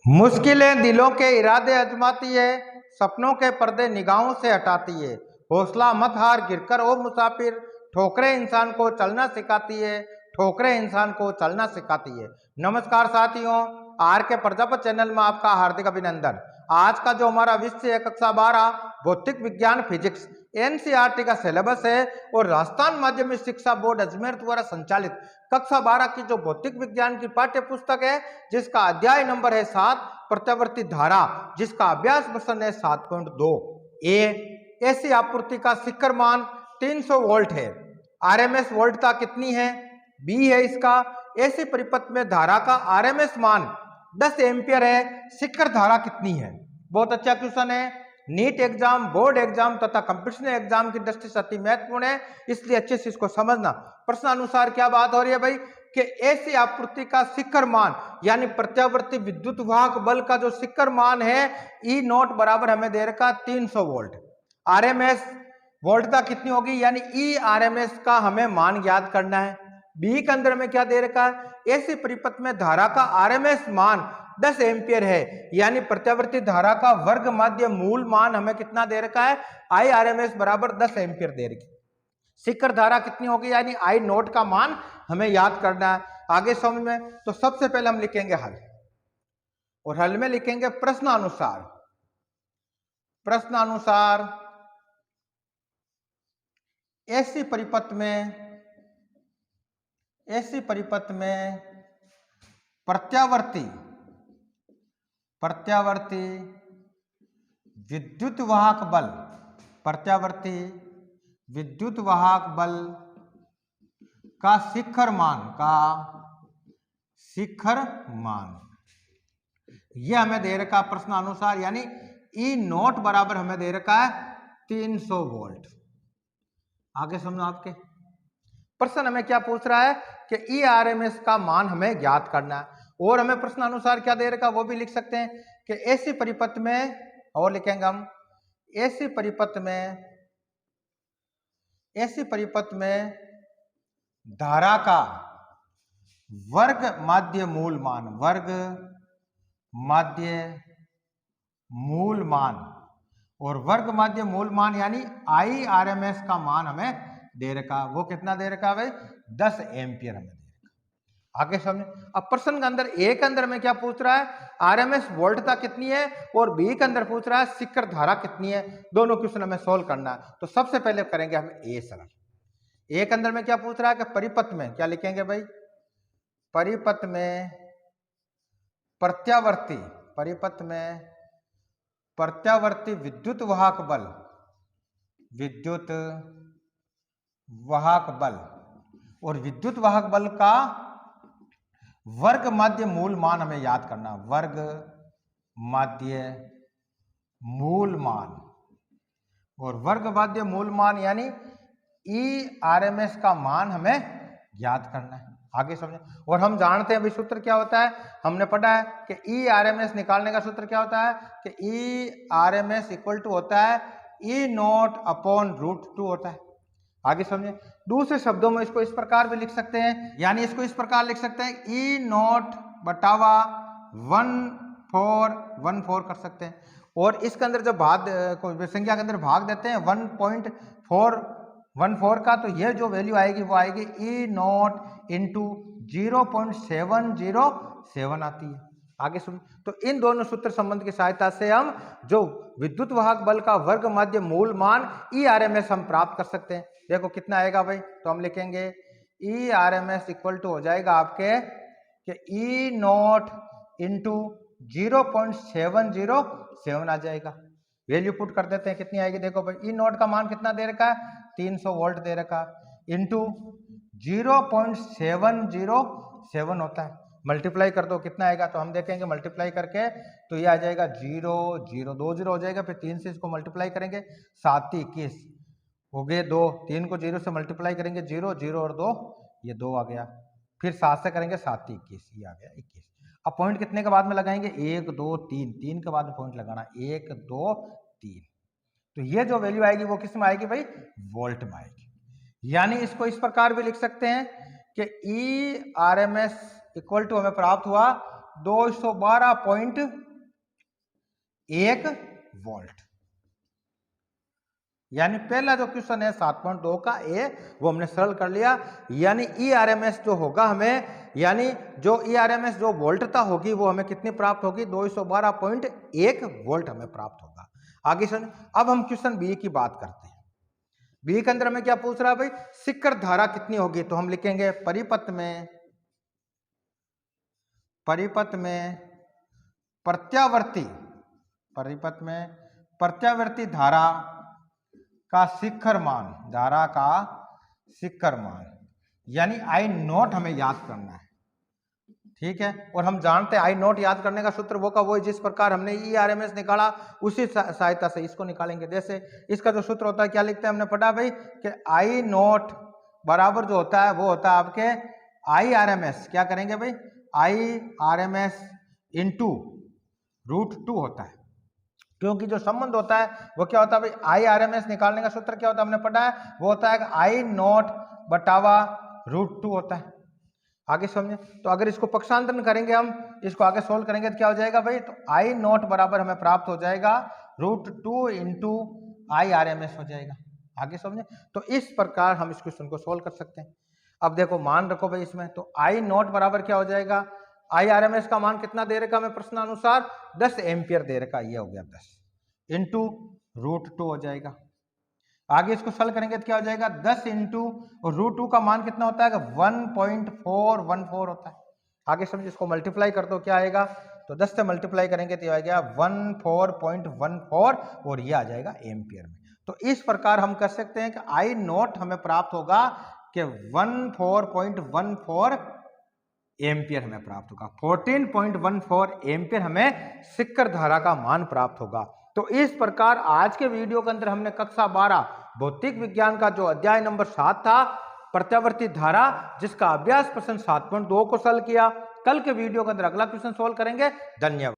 मुश्किलें दिलों के इरादे आजमाती है, सपनों के पर्दे निगाहों से हटाती है। हौसला मत हार, गिरकर ओ मुसाफिर, ठोकरें इंसान को चलना सिखाती है, ठोकरें इंसान को चलना सिखाती है। नमस्कार साथियों, आर के प्रजापत चैनल में आपका हार्दिक अभिनंदन। आज का जो हमारा विषय है कक्षा 12 भौतिक विज्ञान फिजिक्स एनसीईआरटी का सिलेबस है और राजस्थान माध्यमिक शिक्षा बोर्ड अजमेर द्वारा संचालित कक्षा 12 की जो भौतिक विज्ञान की पाठ्य पुस्तक है, जिसका अध्याय नंबर है 7 प्रत्यावर्ती धारा, जिसका अभ्यास प्रश्न है 7.2 ए। ऐसी आपूर्ति का शिखर मान 300 वोल्ट है, आरएमएस वोल्टता कितनी है, बी है इसका। ऐसी परिपथ में धारा का आरएमएस मान 10 एम्पियर है, शिखर धारा कितनी है। बहुत अच्छा क्वेश्चन है, नीट एग्जाम, बोर्ड एग्जाम तथा कंपटीशन एग्जाम की दृष्टि से अति महत्वपूर्ण है, इसलिए अच्छे से इसको समझना। प्रश्न अनुसार क्या बात हो रही है भाई कि ऐसी आपूर्ति का शिखर मान यानी प्रत्यावर्ती विद्युत वाहक बल का जो शिखर मान है ई नॉट बराबर हमें दे रखा 300 वोल्ट। आरएमएस वोल्टता कितनी होगी यानी ई आरएमएस का हमें मान ज्ञात करना है। बी के अंदर में क्या दे रखा है, ऐसी परिपथ में धारा का आरएमएस मान 10 एम्पियर है, यानी प्रत्यावर्ती धारा का वर्ग माध्य मूल मान हमें कितना दे रखा है, आई आरएमएस बराबर 10 एम्पियर दे रखी। शिखर धारा कितनी होगी यानी आई नोट का मान हमें याद करना है। आगे समझ में, तो सबसे पहले हम लिखेंगे हल, और हल में लिखेंगे प्रश्नानुसार। प्रश्नानुसार ऐसी परिपथ में प्रत्यावर्ती विद्युत वाहक बल, प्रत्यावर्ती विद्युत वाहक बल का शिखर मान यह हमें दे रखा प्रश्न अनुसार, यानी ई नोट बराबर हमें दे रखा है 300 वोल्ट। आगे समझो, आपके प्रश्न हमें क्या पूछ रहा है कि ई आरएमएस का मान हमें ज्ञात करना है, और हमें प्रश्न अनुसार क्या दे रखा वो भी लिख सकते हैं कि ऐसी परिपथ में, और लिखेंगे हम ऐसी परिपथ में धारा का वर्ग माध्य मूल मान और वर्ग माध्य मूल मान यानी आई आरएमएस का मान हमें दे रखा, वो कितना दे रखा भाई 10 एम्पियर हमें दे रखा। आगे समझे। अब प्रश्न के अंदर ए के अंदर में क्या पूछ रहा है, आरएमएस वोल्टता कितनी है, और बी के अंदर पूछ रहा है शिखर धारा कितनी है। दोनों क्वेश्चन हमें सोल्व करना है, तो सबसे पहले करेंगे हम ए सरल। ए के अंदर में क्या पूछ रहा है कि परिपथ में क्या लिखेंगे भाई, परिपथ में प्रत्यावर्ती विद्युत वाहक बल और विद्युत वाहक बल का वर्ग माध्य मूल मान हमें याद करना, वर्ग माध्य मूल मान, और वर्ग माध्य मूल मान यानी ई आरएमएस का मान हमें याद करना है। आगे समझे। और हम जानते हैं अभी सूत्र क्या होता है, हमने पढ़ा है कि ई आरएमएस निकालने का सूत्र क्या होता है कि ई आरएमएस इक्वल टू होता है ई नॉट अपॉन √2 होता है। आगे समझे। दूसरे शब्दों में इसको इस प्रकार भी लिख सकते हैं, यानी इसको इस प्रकार लिख सकते हैं ई नॉट बटावा 1/4 कर सकते हैं। और इसके अंदर जब भाग संख्या के अंदर भाग देते हैं 1.414 का, तो ये जो वैल्यू आएगी वो आएगी ई नॉट इंटू 0.707 आती है। आगे सुन, तो इन दोनों सूत्र संबंध की सहायता से हम जो विद्युत वाहक बल का वर्ग माध्य मूल मान ई आरएमएस हम प्राप्त कर सकते हैं। देखो कितना आएगा भाई, तो हम लिखेंगे ई आरएमएस इक्वल टू हो जाएगा आपके कि ई नॉट इंटू 0.707 आ जाएगा। वैल्यू पुट कर देते हैं, कितनी आएगी देखो भाई, ई नॉट का मान कितना दे रखा है 300 वोल्ट दे रखा, इंटू 0.707 होता है, मल्टीप्लाई कर दो कितना आएगा, तो हम देखेंगे मल्टीप्लाई करके तो ये आ जाएगा 0.020 हो जाएगा, फिर 3 से इसको मल्टीप्लाई करेंगे 7 21 हो गए 2, 3 को 0 से मल्टीप्लाई करेंगे 0 0 और 2 ये 2 आ गया, फिर 7 से करेंगे 7 21 ये आ गया 21। अब पॉइंट कितने के बाद में लगाएंगे 1 2 3, 3 के बाद में पॉइंट लगाना 1 2 3, तो ये जो वैल्यू आएगी वो किस में आएगी भाई, वोल्ट में आएगी। यानी इसको इस प्रकार भी लिख सकते हैं कि E R M S equal to हमें प्राप्त हुआ 212.1 वोल्ट। यानी पहला जो क्वेश्चन है 7.2 का ए वो हमने सरल कर लिया। यानी ERMS जो होगा हमें, यानी जो ERMS जो वोल्टता होगी वो हमें कितनी प्राप्त होगी, 212.1 वोल्ट हमें प्राप्त होगा। आगे सुन, अब हम क्वेश्चन बी की बात करते हैं। बी के अंदर हमें क्या पूछ रहा है भाई, शिखर धारा कितनी होगी, तो हम लिखेंगे परिपथ में प्रत्यावर्ती धारा का शिखर मान, यानी आई नोट हमें याद करना है। ठीक है, और हम जानते हैं आई नोट याद करने का सूत्र वो का वो जिस प्रकार हमने ERMS निकाला उसी सहायता से इसको निकालेंगे। जैसे इसका जो सूत्र होता है क्या लिखते हैं, हमने पढ़ा भाई कि आई नोट बराबर जो होता है वो होता है आपके IRMS, क्या करेंगे भाई, IRMS इंटू √2 होता है। क्योंकि जो संबंध होता है वो क्या होता है भाई, IRMS निकालने का सूत्र क्या होता है हमने पढ़ा है, वो होता है आई नोट बटावा √2 होता है। आगे समझे, तो अगर इसको पक्षांतरण करेंगे, हम इसको आगे सोल्व करेंगे तो क्या हो जाएगा भाई, तो आई नोट बराबर हमें प्राप्त हो जाएगा √2 इंटू IRMS हो जाएगा। आगे समझे, तो इस प्रकार हम इस क्वेश्चन को सोल्व कर सकते हैं। अब देखो मान रखो भाई इसमें, तो आई नोट बराबर क्या हो जाएगा, IRMS का मान कितना दे रखा हमें प्रश्नानुसार 10 एम्पियर दे रखा, ये हो गया 10 इंटू √2 हो जाएगा। आगे इसको सॉल्व करेंगे तो क्या हो जाएगा, 10 इंटू √2 का मान कितना होता है, 1.414 होता है। आगे समझिए, इसको मल्टीप्लाई कर दो क्या आएगा, तो 10 से मल्टीप्लाई करेंगे तो आएगा 14.14 और ये आ जाएगा एम्पियर में। तो इस प्रकार हम कर सकते हैं कि आई नोट हमें प्राप्त होगा कि 14.14 एम्पियर हमें प्राप्त होगा, 14.14 एम्पियर हमें शिखर धारा का मान प्राप्त होगा। तो इस प्रकार आज के वीडियो के अंदर हमने कक्षा 12 भौतिक विज्ञान का जो अध्याय नंबर 7 था प्रत्यावर्ती धारा, जिसका अभ्यास प्रश्न 7.2 को सॉल्व किया। कल के वीडियो के अंदर अगला क्वेश्चन सोल्व करेंगे। धन्यवाद।